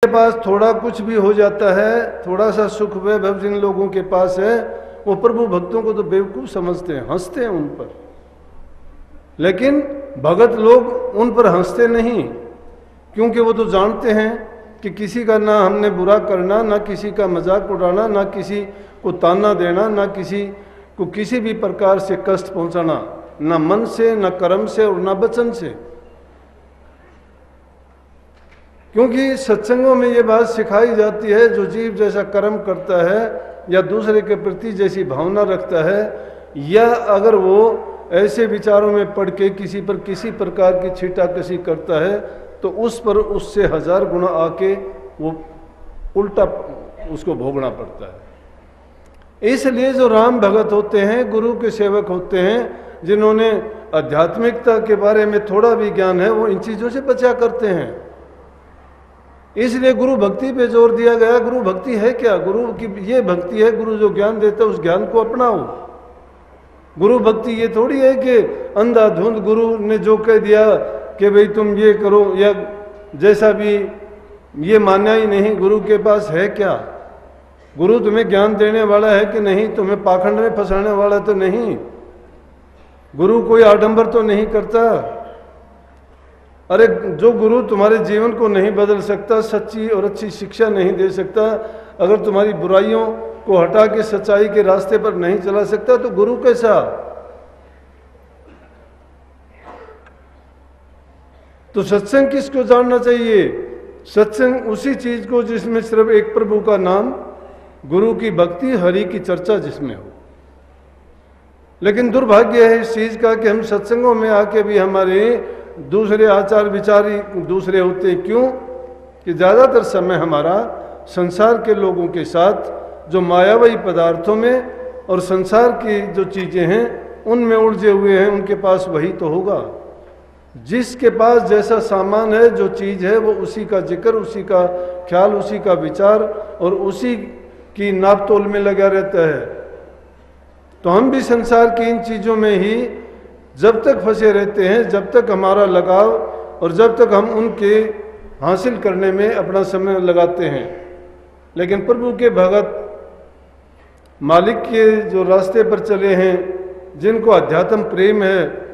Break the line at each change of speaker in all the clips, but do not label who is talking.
के पास थोड़ा कुछ भी हो जाता है, थोड़ा सा सुख वैभव जिन लोगों के पास है, वो प्रभु भक्तों को तो बेवकूफ समझते हैं, हंसते हैं उन पर। लेकिन भगत लोग उन पर हंसते नहीं, क्योंकि वो तो जानते हैं कि किसी का ना हमने बुरा करना, ना किसी का मजाक उड़ाना, ना किसी को ताना देना, ना किसी को किसी भी प्रकार से कष्ट पहुंचाना, ना मन से, ना कर्म से और ना वचन से। क्योंकि सत्संगों में ये बात सिखाई जाती है, जो जीव जैसा कर्म करता है या दूसरे के प्रति जैसी भावना रखता है, या अगर वो ऐसे विचारों में पड़ के किसी पर किसी प्रकार की छीटाकशी करता है, तो उस पर उससे 1000 गुना आके वो उल्टा उसको भोगना पड़ता है। इसलिए जो राम भगत होते हैं, गुरु के सेवक होते हैं, जिन्होंने आध्यात्मिकता के बारे में थोड़ा भी ज्ञान है, वो इन चीज़ों से बचा करते हैं। इसलिए गुरु भक्ति पे जोर दिया गया। गुरु भक्ति है क्या? गुरु की ये भक्ति है, गुरु जो ज्ञान देता है उस ज्ञान को अपनाओ। गुरु भक्ति ये थोड़ी है कि अंधाधुंध गुरु ने जो कह दिया कि भाई तुम ये करो, या जैसा भी, ये मानना ही नहीं। गुरु के पास है क्या? गुरु तुम्हें ज्ञान देने वाला है कि नहीं? तुम्हें पाखंड में फंसाने वाला तो नहीं। गुरु कोई आडंबर तो नहीं करता। अरे जो गुरु तुम्हारे जीवन को नहीं बदल सकता, सच्ची और अच्छी शिक्षा नहीं दे सकता, अगर तुम्हारी बुराइयों को हटा के सच्चाई के रास्ते पर नहीं चला सकता, तो गुरु कैसा? तो सत्संग किसको जानना चाहिए? सत्संग उसी चीज को जिसमें सिर्फ एक प्रभु का नाम, गुरु की भक्ति, हरि की चर्चा जिसमें हो। लेकिन दुर्भाग्य है इस चीज का कि हम सत्संगों में आके भी हमारे दूसरे आचार विचार ही दूसरे होते हैं। क्यों? कि ज़्यादातर समय हमारा संसार के लोगों के साथ जो मायावी पदार्थों में और संसार की जो चीज़ें हैं उनमें उलझे हुए हैं। उनके पास वही तो होगा। जिसके पास जैसा सामान है, जो चीज़ है, वो उसी का जिक्र, उसी का ख्याल, उसी का विचार और उसी की नाप तोल में लगा रहता है। तो हम भी संसार की इन चीज़ों में ही जब तक फंसे रहते हैं, जब तक हमारा लगाव और जब तक हम उनके हासिल करने में अपना समय लगाते हैं। लेकिन प्रभु के भगत मालिक के जो रास्ते पर चले हैं, जिनको अध्यात्म प्रेम है,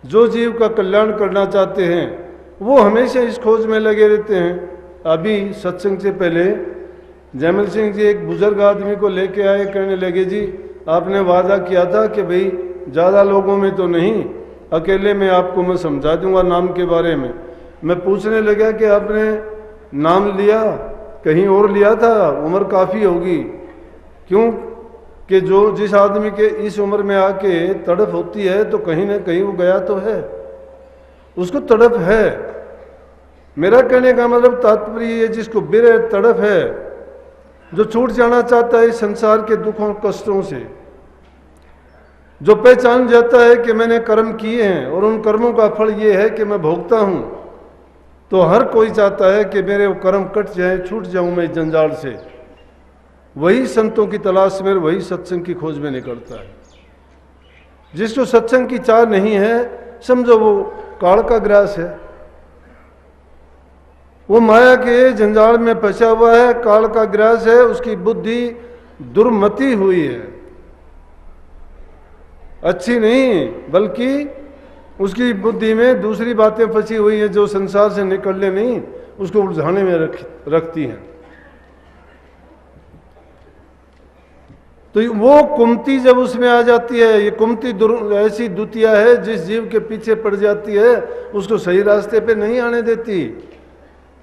जो जीव का कल्याण करना चाहते हैं, वो हमेशा इस खोज में लगे रहते हैं। अभी सत्संग से पहले जयमल सिंह जी एक बुजुर्ग आदमी को लेके आए, कहने लगे जी आपने वादा किया था कि भाई ज़्यादा लोगों में तो नहीं, अकेले में आपको मैं समझा दूंगा नाम के बारे में। मैं पूछने लगा कि आपने नाम लिया, कहीं और लिया था? उम्र काफ़ी होगी। क्यों? कि जो जिस आदमी के इस उम्र में आके तड़प होती है, तो कहीं ना कहीं वो गया तो है, उसको तड़प है। मेरा कहने का मतलब तात्पर्य है, जिसको बिरह तड़प है, जो छूट जाना चाहता है संसार के दुखों कष्टों से, जो पहचान जाता है कि मैंने कर्म किए हैं और उन कर्मों का फल ये है कि मैं भोगता हूँ, तो हर कोई चाहता है कि मेरे वो कर्म कट जाए, छूट जाऊँ मैं जंजाल से। वही संतों की तलाश में, वही सत्संग की खोज में निकलता है। जिसको सत्संग की चाह नहीं है, समझो वो काल का ग्रास है, वो माया के जंजाल में फंसा हुआ है, काल का ग्रास है। उसकी बुद्धि दुर्मति हुई है, अच्छी नहीं, बल्कि उसकी बुद्धि में दूसरी बातें फंसी हुई हैं, जो संसार से निकलने नहीं, उसको उलझाने में रखती हैं। तो वो कुमति जब उसमें आ जाती है, ये कुमति ऐसी दुतिया है, जिस जीव के पीछे पड़ जाती है उसको सही रास्ते पे नहीं आने देती,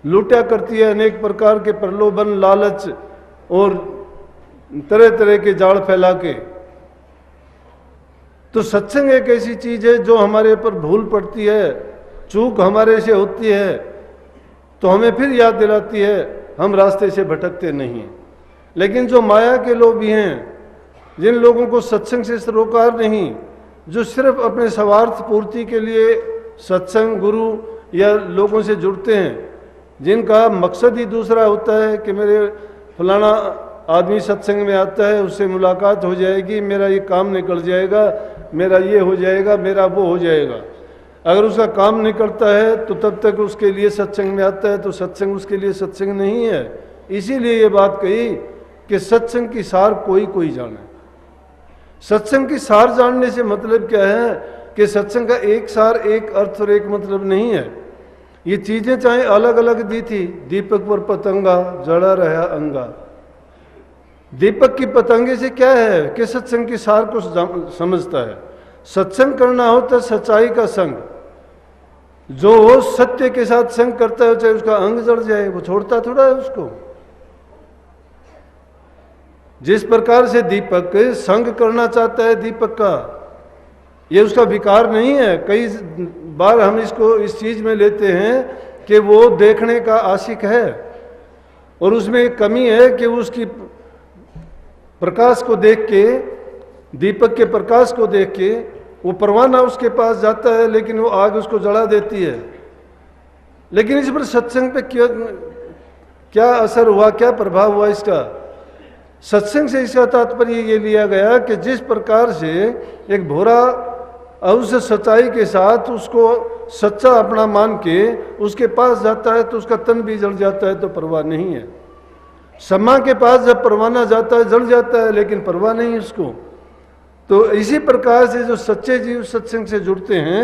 लूटा करती है। अनेक प्रकार के प्रलोभन, लालच और तरह तरह के जाल फैला के। तो सत्संग एक ऐसी चीज है जो हमारे पर भूल पड़ती है, चूक हमारे से होती है, तो हमें फिर याद दिलाती है, हम रास्ते से भटकते नहीं हैं। लेकिन जो माया के लोग भी हैं, जिन लोगों को सत्संग से सरोकार नहीं, जो सिर्फ अपने स्वार्थ पूर्ति के लिए सत्संग, गुरु या लोगों से जुड़ते हैं, जिनका मकसद ही दूसरा होता है कि मेरे फलाना आदमी सत्संग में आता है, उससे मुलाकात हो जाएगी, मेरा ये काम निकल जाएगा, मेरा ये हो जाएगा, मेरा वो हो जाएगा। अगर उसका काम नहीं करता है तो तब तक उसके लिए सत्संग में आता है तो सत्संग उसके लिए सत्संग नहीं है। इसीलिए ये बात कही कि सत्संग की सार कोई कोई जाने। सत्संग की सार जानने से मतलब क्या है कि सत्संग का एक सार, एक अर्थ और एक मतलब नहीं है। ये चीजें चाहे अलग अलग दी थी, दीपक पर पतंगा जड़ा रहा अंगा। दीपक की पतंगे से क्या है कि सत्संग की सार को समझता है। सत्संग करना होता है सच्चाई का संग। जो सत्य के साथ संग करता है चाहे उसका अंग जड़ जाए, वो छोड़ता थोड़ा है उसको। जिस प्रकार से दीपक संग करना चाहता है दीपक का, ये उसका विकार नहीं है। कई बार हम इसको इस चीज में लेते हैं कि वो देखने का आशिक है और उसमें एक कमी है कि उसकी प्रकाश को देख के, दीपक के प्रकाश को देख के वो परवाना उसके पास जाता है, लेकिन वो आग उसको जला देती है। लेकिन इस पर सत्संग पे क्या असर हुआ, क्या प्रभाव हुआ इसका? सत्संग से इसका तात्पर्य ये लिया गया कि जिस प्रकार से एक भोरा उस सच्चाई के साथ उसको सच्चा अपना मान के उसके पास जाता है तो उसका तन भी जल जाता है तो परवाह नहीं है। सम्मा के पास जब परवाना जाता है जल जाता है लेकिन परवाह नहीं उसको। तो इसी प्रकार से जो सच्चे जीव सत्संग से जुड़ते हैं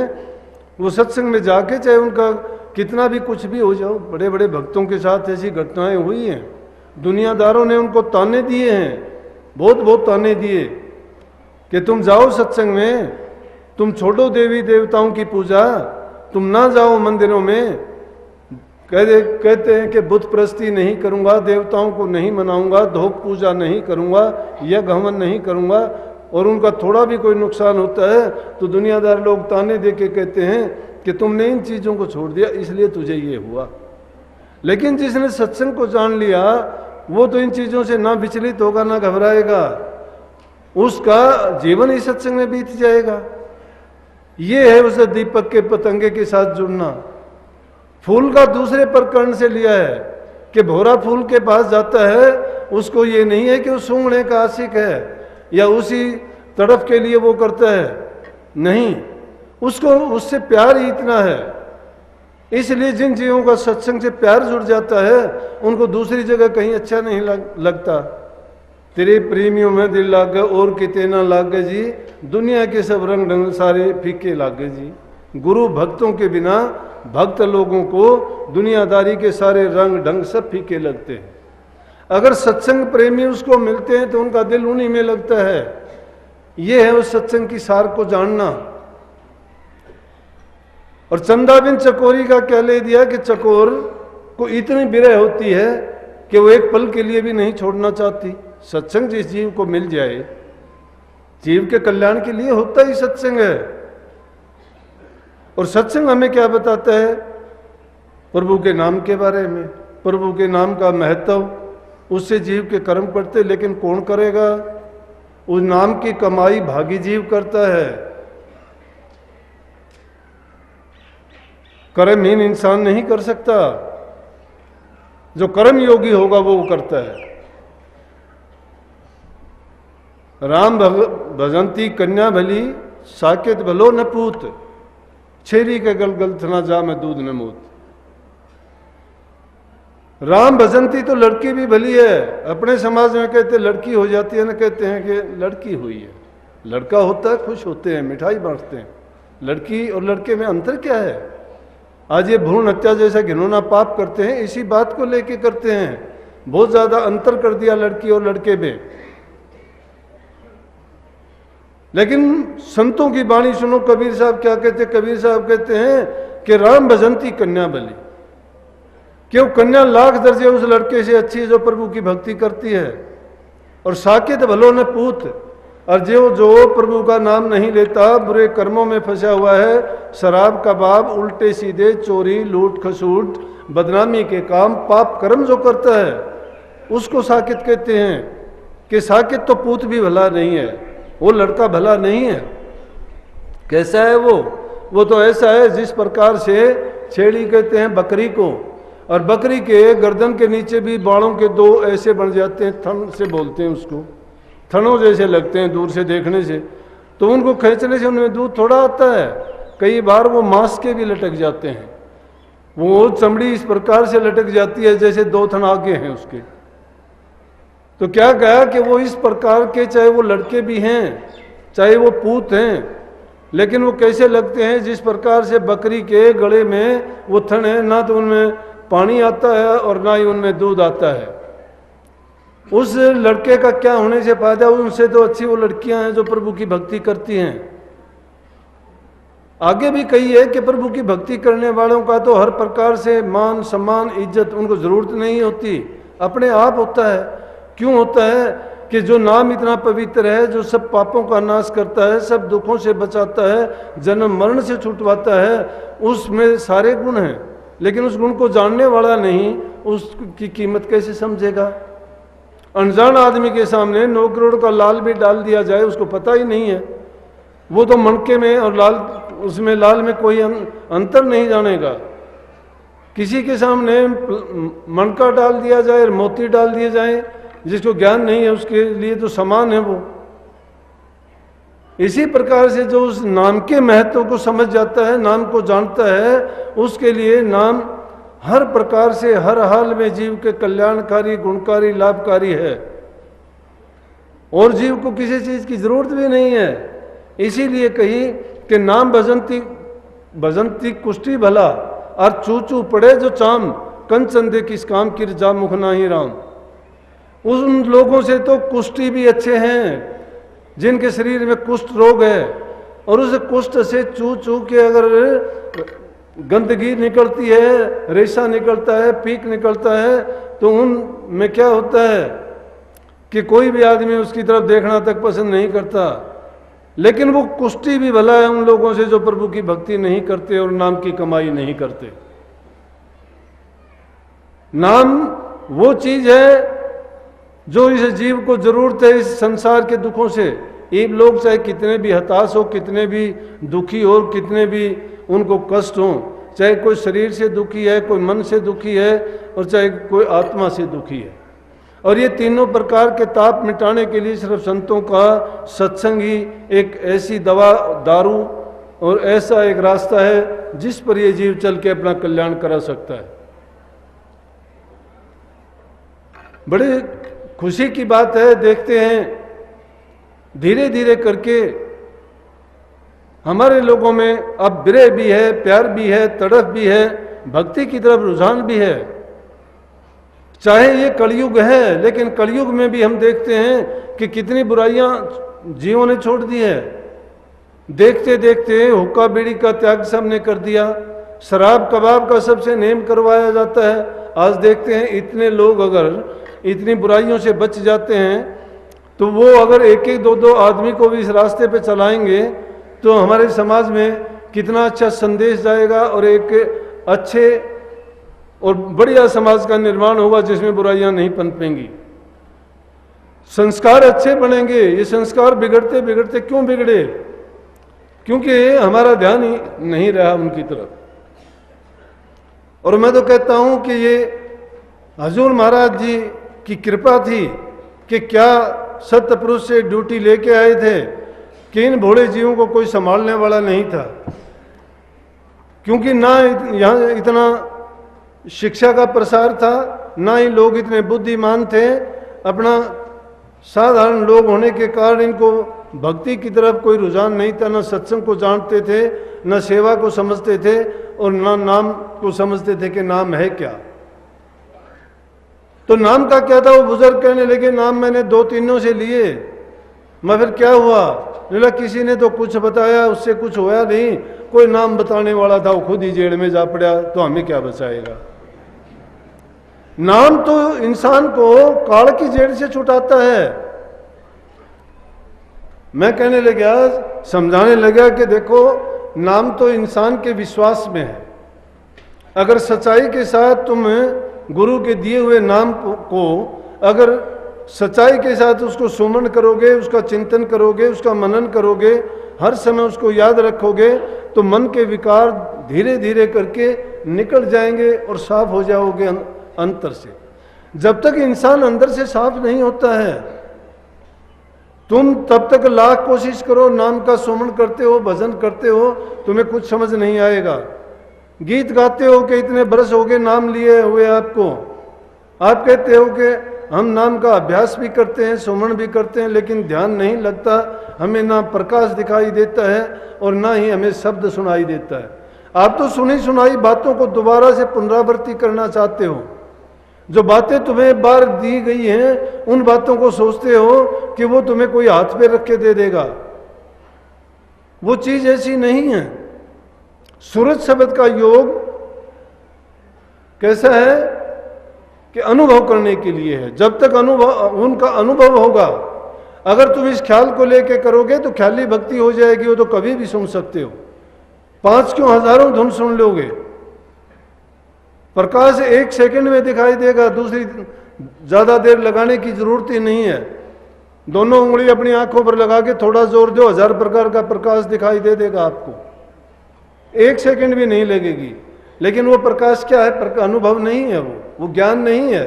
वो सत्संग में जाके चाहे उनका कितना भी कुछ भी हो जाओ, बड़े बड़े भक्तों के साथ ऐसी घटनाएं हुई हैं। दुनियादारों ने उनको ताने दिए हैं, बहुत बहुत ताने दिए कि तुम जाओ सत्संग में, तुम छोड़ो देवी देवताओं की पूजा, तुम ना जाओ मंदिरों में। कहते हैं कि बुत प्रस्ती नहीं करूंगा, देवताओं को नहीं मनाऊंगा, धोक पूजा नहीं करूंगा, यज्ञ हवन नहीं करूंगा, और उनका थोड़ा भी कोई नुकसान होता है तो दुनियादार लोग ताने दे के कहते हैं कि तुमने इन चीज़ों को छोड़ दिया इसलिए तुझे ये हुआ। लेकिन जिसने सत्संग को जान लिया वो तो इन चीज़ों से ना विचलित होगा ना घबराएगा, उसका जीवन ही सत्संग में बीत जाएगा। ये है उसे दीपक के पतंगे के साथ जुड़ना। फूल का दूसरे प्रकरण से लिया है कि भोरा फूल के पास जाता है, उसको ये नहीं है कि वो सूंघने का आशिक है या उसी तरफ के लिए वो करता है, नहीं, उसको उससे प्यार ही इतना है। इसलिए जिन जीवों का सत्संग से प्यार जुड़ जाता है उनको दूसरी जगह कहीं अच्छा नहीं लगता। तेरे प्रेमियों में दिल लाग गए और किते ना लाग गए जी, दुनिया के सब रंग ढंग सारे फीके लाग गए जी। गुरु भक्तों के बिना भक्त लोगों को दुनियादारी के सारे रंग ढंग सब फीके लगते हैं। अगर सत्संग प्रेमी उसको मिलते हैं तो उनका दिल उन्हीं में लगता है। ये है उस सत्संग की सार को जानना। और चंदा बिन चकोरी का क्या ले दिया कि चकोर को इतनी विरह होती है कि वो एक पल के लिए भी नहीं छोड़ना चाहती। सत्संग जिस जीव को मिल जाए, जीव के कल्याण के लिए होता ही सत्संग है। और सत्संग हमें क्या बताता है? प्रभु के नाम के बारे में, प्रभु के नाम का महत्व, उससे जीव के कर्म करते। लेकिन कौन करेगा? उस नाम की कमाई भागी जीव करता है। कर्महीन इंसान नहीं कर सकता, जो कर्म योगी होगा वो करता है। राम भजंती कन्या भली, साकेत भलो न पूत, छेरी के गलगल थना जा मैं दूध न मूत। राम भजंती तो लड़की भी भली है। अपने समाज में कहते लड़की हो जाती है ना, कहते हैं कि लड़की हुई है। लड़का होता है खुश होते हैं, मिठाई बांटते हैं। लड़की और लड़के में अंतर क्या है? आज ये भ्रूण हत्या जैसा घिनौना पाप करते हैं, इसी बात को लेके करते हैं। बहुत ज्यादा अंतर कर दिया लड़की और लड़के में। लेकिन संतों की वाणी सुनो, कबीर साहब क्या कहते हैं? कबीर साहब कहते हैं कि राम भजंती कन्या भली, क्यों कन्या लाख दर्जे उस लड़के से अच्छी है जो प्रभु की भक्ति करती है। और साकेत भलो न पूत, और जो प्रभु का नाम नहीं लेता, बुरे कर्मों में फंसा हुआ है, शराब कबाब उल्टे सीधे चोरी लूट खसूट बदनामी के काम पाप कर्म जो करता है उसको साकेत कहते हैं। कि साकेत तो पूत भी भला नहीं है, वो लड़का भला नहीं है। कैसा है वो तो ऐसा है जिस प्रकार से छेड़ी कहते हैं बकरी को, और बकरी के गर्दन के नीचे भी बालों के दो ऐसे बन जाते हैं, थन से बोलते हैं उसको, थनों जैसे लगते हैं दूर से देखने से, तो उनको खींचने से उनमें दूध थोड़ा आता है। कई बार वो मांस के भी लटक जाते हैं, वो चमड़ी इस प्रकार से लटक जाती है जैसे दो थन आगे हैं उसके। तो क्या कहा कि वो इस प्रकार के, चाहे वो लड़के भी हैं चाहे वो पूत हैं, लेकिन वो कैसे लगते हैं जिस प्रकार से बकरी के गले में वो थन है, ना तो उनमें पानी आता है और ना ही उनमें दूध आता है। उस लड़के का क्या होने से फायदा, उनसे तो अच्छी वो लड़कियां हैं जो प्रभु की भक्ति करती हैं। आगे भी कही है कि प्रभु की भक्ति करने वालों का तो हर प्रकार से मान सम्मान इज्जत उनको जरूरत नहीं होती, अपने आप होता है। क्यों होता है कि जो नाम इतना पवित्र है, जो सब पापों का नाश करता है, सब दुखों से बचाता है, जन्म मरण से छुटवाता है, उसमें सारे गुण हैं। लेकिन उस गुण को जानने वाला नहीं, उसकी कीमत कैसे समझेगा। अनजान आदमी के सामने 9 करोड़ का लाल भी डाल दिया जाए, उसको पता ही नहीं है, वो तो मणके में और लाल, उसमें लाल में कोई अंतर नहीं जानेगा। किसी के सामने मणका डाल दिया जाए और मोती डाल दिए जाए, जिसको ज्ञान नहीं है उसके लिए तो समान है वो। इसी प्रकार से जो उस नाम के महत्व को समझ जाता है, नाम को जानता है, उसके लिए नाम हर प्रकार से हर हाल में जीव के कल्याणकारी, गुणकारी, लाभकारी है, और जीव को किसी चीज की जरूरत भी नहीं है। इसीलिए कही कि नाम भजंती कुष्टी भला, और चू चू पड़े जो चाम, कंचन दे किस काम की जा मुख नाही राम। उन लोगों से तो कुष्ठी भी अच्छे हैं जिनके शरीर में कुष्ठ रोग है, और उस कुष्ठ से चू चू के अगर गंदगी निकलती है, रेशा निकलता है, पीक निकलता है, तो उनमें क्या होता है कि कोई भी आदमी उसकी तरफ देखना तक पसंद नहीं करता। लेकिन वो कुष्ठी भी भला है उन लोगों से जो प्रभु की भक्ति नहीं करते और नाम की कमाई नहीं करते। नाम वो चीज है जो इस जीव को जरूरत है इस संसार के दुखों से। ये लोग चाहे कितने भी हताश हो, कितने भी दुखी हो, कितने भी उनको कष्ट हो, चाहे कोई शरीर से दुखी है, कोई मन से दुखी है, और चाहे कोई आत्मा से दुखी है, और ये तीनों प्रकार के ताप मिटाने के लिए सिर्फ संतों का सत्संग ही एक ऐसी दवा, दारू और ऐसा एक रास्ता है जिस पर ये जीव चल के अपना कल्याण करा सकता है। बड़े खुशी की बात है, देखते हैं धीरे धीरे करके हमारे लोगों में अब विरह भी है, प्यार भी है, तड़प भी है, भक्ति की तरफ रुझान भी है। चाहे ये कलयुग है, लेकिन कलयुग में भी हम देखते हैं कि कितनी बुराइयां जीवों ने छोड़ दी है। देखते देखते हुक्का बीड़ी का त्याग सबने कर दिया, शराब कबाब का सबसे नेम करवाया जाता है। आज देखते हैं इतने लोग अगर इतनी बुराइयों से बच जाते हैं, तो वो अगर एक एक दो दो आदमी को भी इस रास्ते पे चलाएंगे तो हमारे समाज में कितना अच्छा संदेश जाएगा, और एक अच्छे और बढ़िया समाज का निर्माण होगा जिसमें बुराइयां नहीं पनपेंगी, संस्कार अच्छे बनेंगे। ये संस्कार बिगड़ते बिगड़ते क्यों बिगड़े? क्योंकि हमारा ध्यान ही नहीं रहा उनकी तरफ। और मैं तो कहता हूं कि ये हजूर महाराज जी की कृपा थी कि क्या सत्य पुरुष से ड्यूटी लेके आए थे कि इन भोले जीवों को कोई संभालने वाला नहीं था। क्योंकि ना यहाँ इतना शिक्षा का प्रसार था, ना ही लोग इतने बुद्धिमान थे। अपना साधारण लोग होने के कारण इनको भक्ति की तरफ कोई रुझान नहीं था, न सत्संग को जानते थे, न सेवा को समझते थे, और न नाम को समझते थे कि नाम है क्या। तो नाम का क्या था? वो बुजुर्ग कहने लगे नाम मैंने 2-3 से लिए, मैं फिर क्या हुआ? बोला किसी ने तो कुछ बताया, उससे कुछ होया नहीं। कोई नाम बताने वाला था, वो खुद ही जेल में जा पड़ा, तो हमें क्या बचाएगा। नाम तो इंसान को काल की जेल से छुटाता है। मैं कहने लगा, समझाने लगा कि देखो नाम तो इंसान के विश्वास में है। अगर सच्चाई के साथ तुम गुरु के दिए हुए नाम को अगर सच्चाई के साथ उसको सुमन करोगे, उसका चिंतन करोगे, उसका मनन करोगे, हर समय उसको याद रखोगे, तो मन के विकार धीरे धीरे करके निकल जाएंगे और साफ हो जाओगे अंतर से। जब तक इंसान अंदर से साफ नहीं होता है तुम तब तक लाख कोशिश करो, नाम का सुमन करते हो, भजन करते हो, तुम्हें कुछ समझ नहीं आएगा। गीत गाते हो कि इतने बरस हो गए नाम लिए हुए आपको, आप कहते हो कि हम नाम का अभ्यास भी करते हैं, सुमन भी करते हैं, लेकिन ध्यान नहीं लगता, हमें ना प्रकाश दिखाई देता है और ना ही हमें शब्द सुनाई देता है। आप तो सुनी सुनाई बातों को दोबारा से पुनरावृत्ति करना चाहते हो। जो बातें तुम्हें बार दी गई हैं उन बातों को सोचते हो कि वो तुम्हें कोई हाथ पे रख के दे देगा। वो चीज ऐसी नहीं है। सूरज शब्द का योग कैसा है कि अनुभव करने के लिए है। जब तक अनुभव उनका अनुभव होगा, अगर तुम इस ख्याल को लेके करोगे तो ख्याली भक्ति हो जाएगी, वो तो कभी भी सुन सकते हो। 5 क्यों हजारों धुन सुन लोगे। प्रकाश 1 सेकंड में दिखाई देगा, दूसरी ज्यादा देर लगाने की जरूरत ही नहीं है। दोनों उंगली अपनी आंखों पर लगा के थोड़ा जोर दो, 1000 प्रकार का प्रकाश दिखाई दे देगा आपको, 1 सेकंड भी नहीं लगेगी। लेकिन वो प्रकाश क्या है? अनुभव नहीं है, वो ज्ञान नहीं है।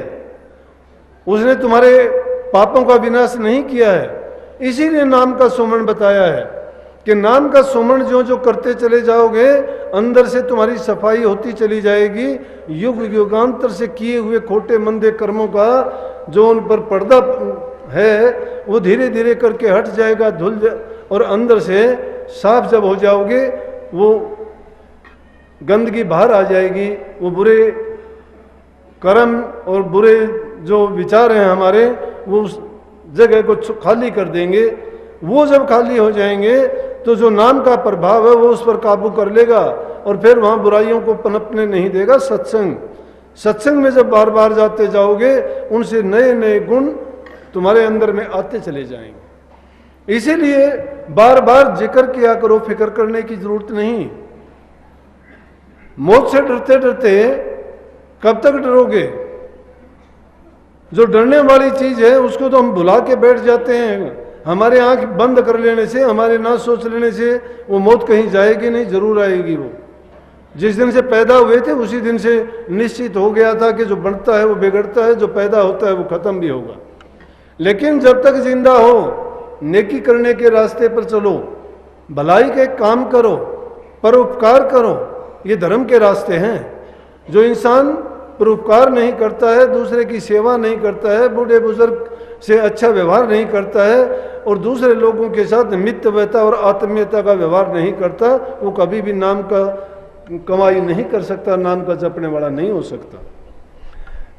उसने तुम्हारे पापों का विनाश नहीं किया है। इसीलिए नाम का सुमन बताया है कि नाम का सुमन जो जो करते चले जाओगे, अंदर से तुम्हारी सफाई होती चली जाएगी। युग युगांतर से किए हुए खोटे मंदे कर्मों का जो उन पर पर्दा है वो धीरे धीरे करके हट जाएगा, धुल जा, और अंदर से साफ जब हो जाओगे, वो गंदगी बाहर आ जाएगी। वो बुरे कर्म और बुरे जो विचार हैं हमारे, वो उस जगह को खाली कर देंगे। वो जब खाली हो जाएंगे तो जो नाम का प्रभाव है वो उस पर काबू कर लेगा और फिर वहां बुराइयों को पनपने नहीं देगा। सत्संग में जब बार बार जाते जाओगे, उनसे नए नए गुण तुम्हारे अंदर में आते चले जाएंगे। इसीलिए बार बार जिक्र किया करो, फिक्र करने की जरूरत नहीं। मौत से डरते डरते कब तक डरोगे? जो डरने वाली चीज है उसको तो हम भुला के बैठ जाते हैं। हमारे आंख बंद कर लेने से, हमारे ना सोच लेने से वो मौत कहीं जाएगी नहीं, जरूर आएगी। वो जिस दिन से पैदा हुए थे उसी दिन से निश्चित हो गया था कि जो बढ़ता है वो बिगड़ता है, जो पैदा होता है वो खत्म भी होगा। लेकिन जब तक जिंदा हो, नेकी करने के रास्ते पर चलो, भलाई के काम करो, परोपकार करो। ये धर्म के रास्ते हैं। जो इंसान परोपकार नहीं करता है, दूसरे की सेवा नहीं करता है, बूढ़े बुजुर्ग से अच्छा व्यवहार नहीं करता है और दूसरे लोगों के साथ मित्रवता और आत्मीयता का व्यवहार नहीं करता, वो कभी भी नाम का कमाई नहीं कर सकता, नाम का जपने वाला नहीं हो सकता।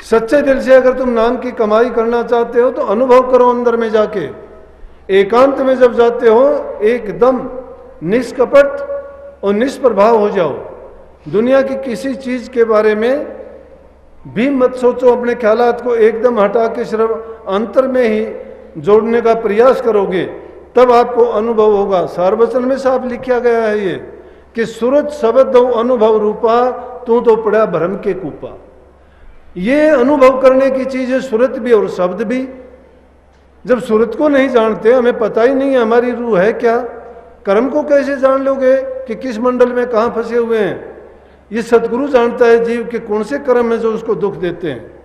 सच्चे दिल से अगर तुम नाम की कमाई करना चाहते हो तो अनुभव करो अंदर में जाके। एकांत में जब जाते हो, एकदम निष्कपट और निष्प्रभाव हो जाओ। दुनिया की किसी चीज के बारे में भी मत सोचो। अपने ख्यालात को एकदम हटा के सिर्फ अंतर में ही जोड़ने का प्रयास करोगे, तब आपको अनुभव होगा। सारवचन में साफ लिखा गया है ये कि सूरज शब्द अनुभव रूपा, तू तो पड़ा भ्रम के कूपा। ये अनुभव करने की चीज है, सूरत भी और शब्द भी। जब सूरत को नहीं जानते, हमें पता ही नहीं है हमारी रूह है क्या, कर्म को कैसे जान लोगे कि किस मंडल में कहाँ फंसे हुए हैं? ये सतगुरु जानता है जीव के कौन से कर्म है जो उसको दुख देते हैं।